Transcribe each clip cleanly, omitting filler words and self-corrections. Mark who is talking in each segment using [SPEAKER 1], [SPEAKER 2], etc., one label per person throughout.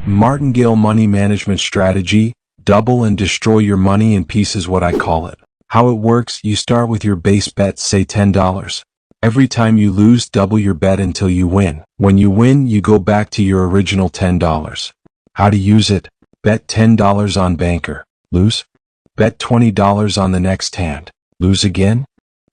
[SPEAKER 1] Martingale money management strategy, double and destroy your money in pieces, what I call it. How it works, you start with your base bet, say $10. Every time you lose, double your bet until you win. When you win, you go back to your original $10. How to use it? Bet $10 on banker. Lose? Bet $20 on the next hand. Lose again?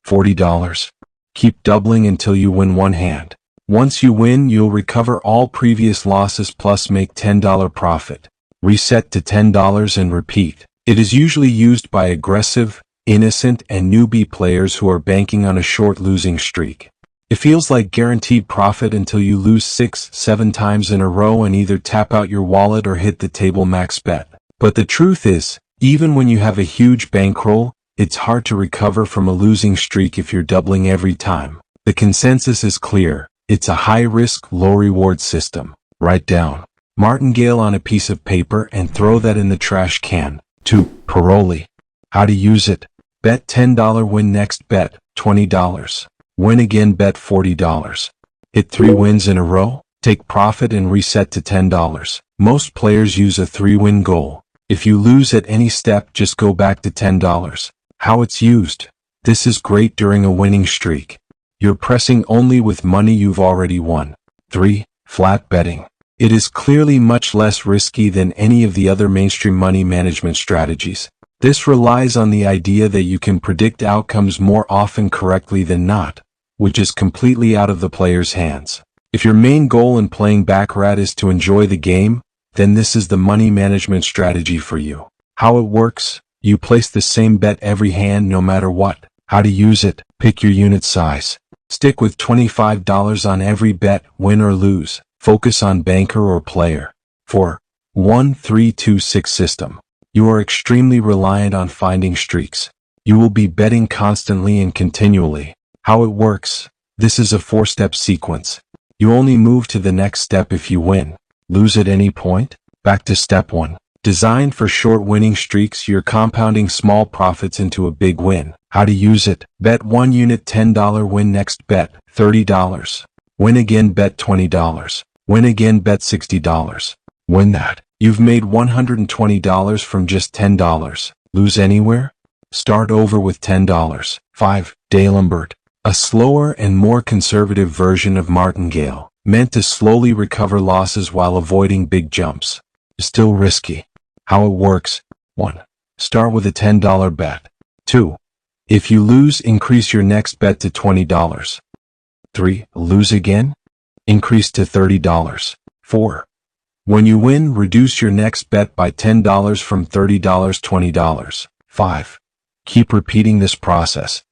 [SPEAKER 1] $40. Keep doubling until you win one hand. Once you win, you'll recover all previous losses plus make $10 profit. Reset to $10 and repeat. It is usually used by aggressive, innocent, and newbie players who are banking on a short losing streak. It feels like guaranteed profit until you lose 6-7 times in a row and either tap out your wallet or hit the table max bet. But the truth is, even when you have a huge bankroll, it's hard to recover from a losing streak if you're doubling every time. The consensus is clear. It's a high-risk, low-reward system. Write down Martingale on a piece of paper and throw that in the trash can. 2. Paroli. How to use it? Bet $10, win next bet $20. Win again, bet $40. Hit 3 wins in a row, take profit and reset to $10. Most players use a 3-win goal. If you lose at any step, just go back to $10. How it's used? This is great during a winning streak. You're pressing only with money you've already won. 3. Flat betting. It is clearly much less risky than any of the other mainstream money management strategies. This relies on the idea that you can predict outcomes more often correctly than not, which is completely out of the player's hands. If your main goal in playing Baccarat is to enjoy the game, then this is the money management strategy for you. How it works? You place the same bet every hand no matter what. How to use it? Pick your unit size. Stick with $25 on every bet, win or lose. Focus on banker or player. 4. 1-3-2-6 system. You are extremely reliant on finding streaks. You will be betting constantly and continually. How it works? This is a 4-step sequence. You only move to the next step if you win. Lose at any point? Back to step 1. Designed for short winning streaks, you're compounding small profits into a big win. How to use it? Bet 1 unit $10, win next bet $30. Win again, bet $20. Win again, bet $60. Win that. You've made $120 from just $10. Lose anywhere? Start over with $10. 5. D'Alembert. A slower and more conservative version of Martingale, meant to slowly recover losses while avoiding big jumps. Still risky. How it works? 1. Start with a $10 bet. 2. If you lose, increase your next bet to $20. 3. Lose again? Increase to $30. 4. When you win, reduce your next bet by $10 from $30 $20. 5. Keep repeating this process.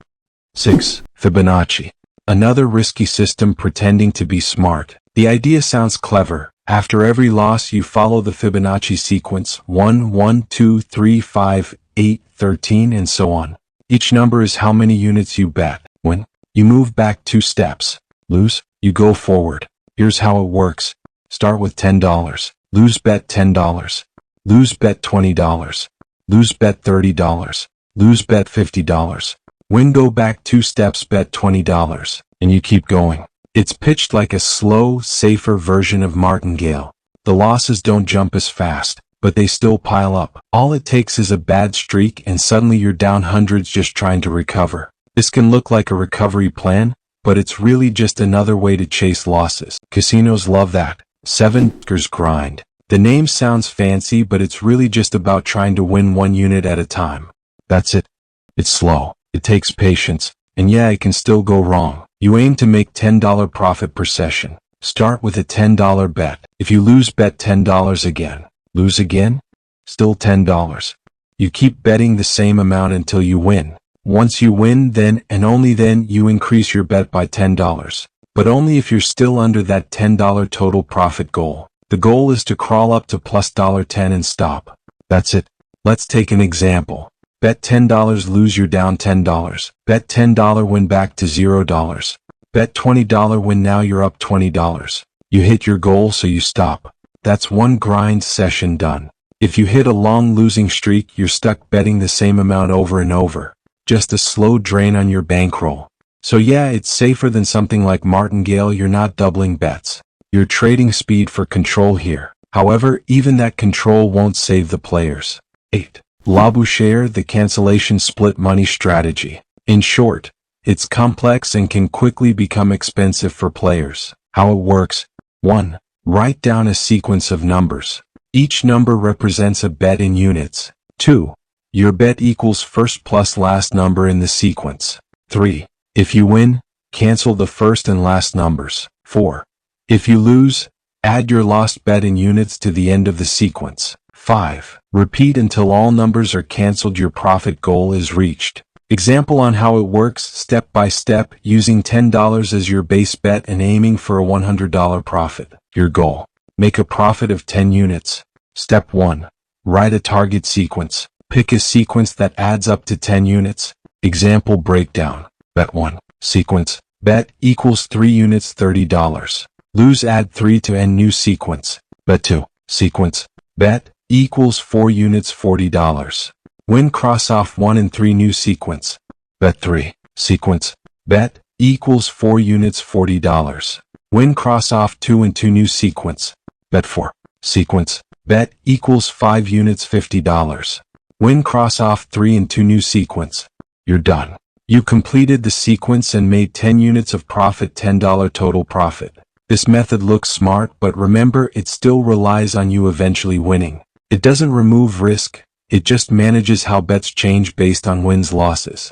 [SPEAKER 1] 6. Fibonacci. Another risky system pretending to be smart. The idea sounds clever. After every loss, you follow the Fibonacci sequence 1, 1, 2, 3, 5, 8, 13, and so on. Each number is how many units you bet. Win, you move back 2 steps. Lose, you go forward. Here's how it works. Start with $10. Lose, bet $10. Lose, bet $20. Lose, bet $30. Lose, bet $50. Win, go back 2 steps, bet $20. And you keep going. It's pitched like a slow, safer version of Martingale. The losses don't jump as fast, but they still pile up. All it takes is a bad streak and suddenly you're down hundreds just trying to recover. This can look like a recovery plan, but it's really just another way to chase losses. Casinos love that. 7. Grind. The name sounds fancy, but it's really just about trying to win 1 unit at a time. That's it. It's slow. It takes patience. And yeah, it can still go wrong. You aim to make $10 profit per session. Start with a $10 bet. If you lose, bet $10 again. Lose again? Still $10. You keep betting the same amount until you win. Once you win, then and only then you increase your bet by $10. But only if you're still under that $10 total profit goal. The goal is to crawl up to plus $10 and stop. That's it. Let's take an example. Bet $10, lose, you're down $10. Bet $10, win back to $0. Bet $20, win, now you're up $20. You hit your goal, so you stop. That's 1 grind session done. If you hit a long losing streak, you're stuck betting the same amount over and over. Just a slow drain on your bankroll. So yeah, it's safer than something like Martingale. You're not doubling bets. You're trading speed for control here. However, even that control won't save the players. 8. Labouchere, the cancellation split money strategy. In short, it's complex and can quickly become expensive for players. How it works. 1. Write down a sequence of numbers. Each number represents a bet in units. 2. Your bet equals first plus last number in the sequence. 3. If you win, cancel the first and last numbers. 4. If you lose, add your lost bet in units to the end of the sequence. 5. Repeat until all numbers are canceled. Your profit goal is reached. Example on how it works step by step, using $10 as your base bet and aiming for a $100 profit. Your goal. Make a profit of 10 units. Step 1. Write a target sequence. Pick a sequence that adds up to 10 units. Example breakdown. Bet 1. Sequence. Bet equals 3 units $30. Lose, add 3 to end new sequence. Bet 2. Sequence. Bet equals 4 units $40. Win, cross off 1 and 3 new sequence. Bet 3. Sequence. Bet equals 4 units $40. Win, cross off 2 and 2 new sequence. Bet 4. Sequence. Bet equals 5 units $50. Win, cross off 3 and 2 new sequence. You're done. You completed the sequence and made 10 units of profit, $10 total profit. This method looks smart, but remember, it still relies on you eventually winning. It doesn't remove risk, it just manages how bets change based on wins, losses.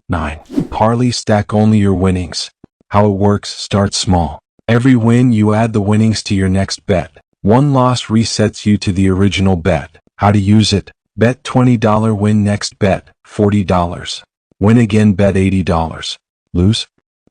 [SPEAKER 1] 9. Parlay, stack only your winnings. How it works. Start small. Every win you add the winnings to your next bet. One loss resets you to the original bet. How to use it. Bet $20, win next bet, $40. Win again, bet $80. Lose?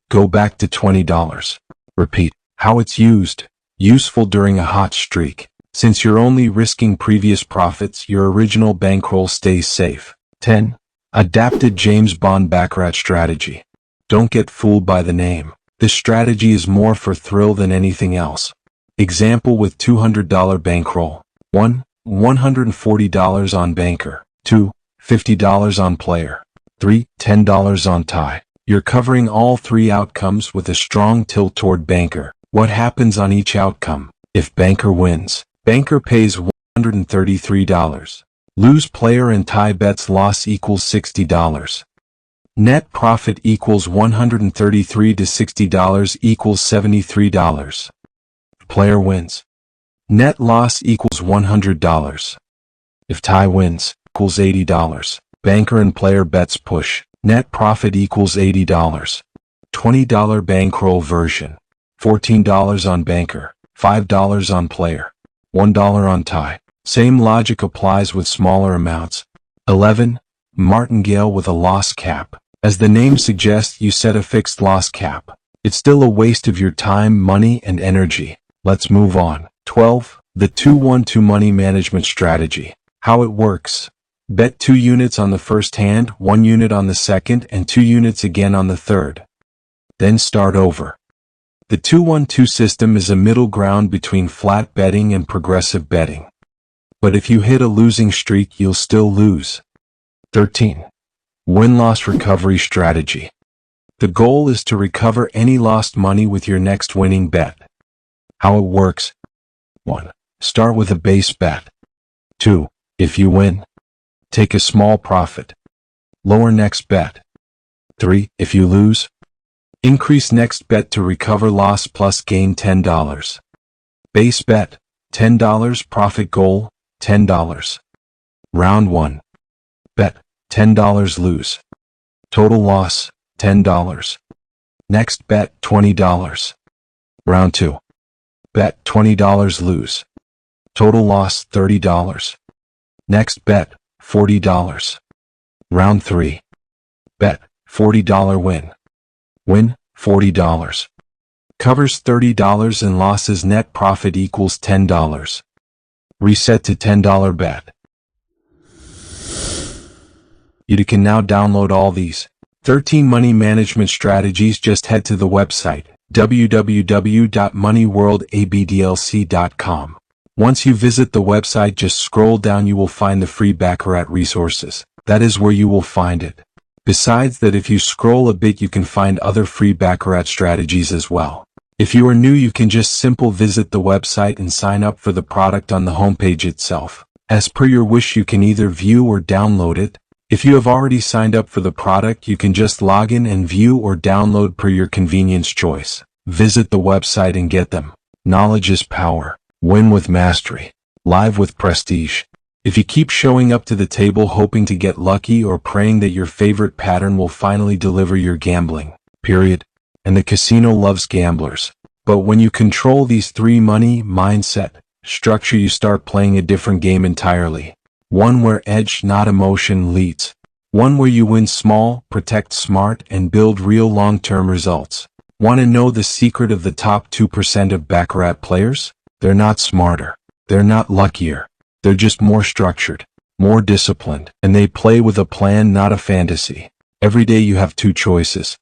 [SPEAKER 1] Go back to $20. Repeat. How it's used. Useful during a hot streak. Since you're only risking previous profits, your original bankroll stays safe. 10. Adapted James Bond Baccarat strategy. Don't get fooled by the name. This strategy is more for thrill than anything else. Example with $200 bankroll. 1. $140 on banker. 2. $50 on player. 3. $10 on tie. You're covering all 3 outcomes with a strong tilt toward banker. What happens on each outcome? If banker wins, banker pays $133. Lose, player and tie bets, loss equals $60. Net profit equals $133 to $60 equals $73. Player wins. Net loss equals $100. If tie wins, equals $80. Banker and player bets push. Net profit equals $80. $20 bankroll version. $14 on banker. $5 on player. $1 on tie. Same logic applies with smaller amounts. 11. Martingale with a loss cap. As the name suggests, you set a fixed loss cap. It's still a waste of your time, money, and energy. Let's move on. 12. The 2-1-2 money management strategy. How it works. Bet 2 units on the first hand, 1 unit on the second, and 2 units again on the third. Then start over. The 2-1-2 system is a middle ground between flat betting and progressive betting. But if you hit a losing streak, you'll still lose. 13. Win-loss recovery strategy. The goal is to recover any lost money with your next winning bet. How it works. 1. Start with a base bet. 2. If you win, take a small profit. Lower next bet. 3. If you lose, increase next bet to recover loss plus gain $10. Base bet, $10. Profit goal, $10. Round 1. Bet, $10. Lose. Total loss, $10. Next bet, $20. Round 2. Bet, $20. Lose. Total loss, $30. Next bet, $40. Round 3. Bet, $40. Win. Win, $40. Covers $30 in losses. Net profit equals $10. Reset to $10 bet. You can now download all these 13 money management strategies. Just head to the website www.moneyworldabdlc.com. Once you visit the website, just scroll down. You will find the free Baccarat resources. That is where you will find it. Besides that, if you scroll a bit, you can find other free Baccarat strategies as well. If you are new, you can just simply visit the website and sign up for the product on the homepage itself. As per your wish, you can either view or download it. If you have already signed up for the product, you can just log in and view or download per your convenience choice. Visit the website and get them. Knowledge is power. Win with mastery. Live with prestige. If you keep showing up to the table hoping to get lucky or praying that your favorite pattern will finally deliver, your gambling. Period. And the casino loves gamblers. But when you control these three: money, mindset, structure, you start playing a different game entirely. One where edge, not emotion, leads. One where you win small, protect smart, and build real long-term results. Want to know the secret of the top 2% of Baccarat players? They're not smarter. They're not luckier. They're just more structured, more disciplined, and they play with a plan, not a fantasy. Every day you have two choices: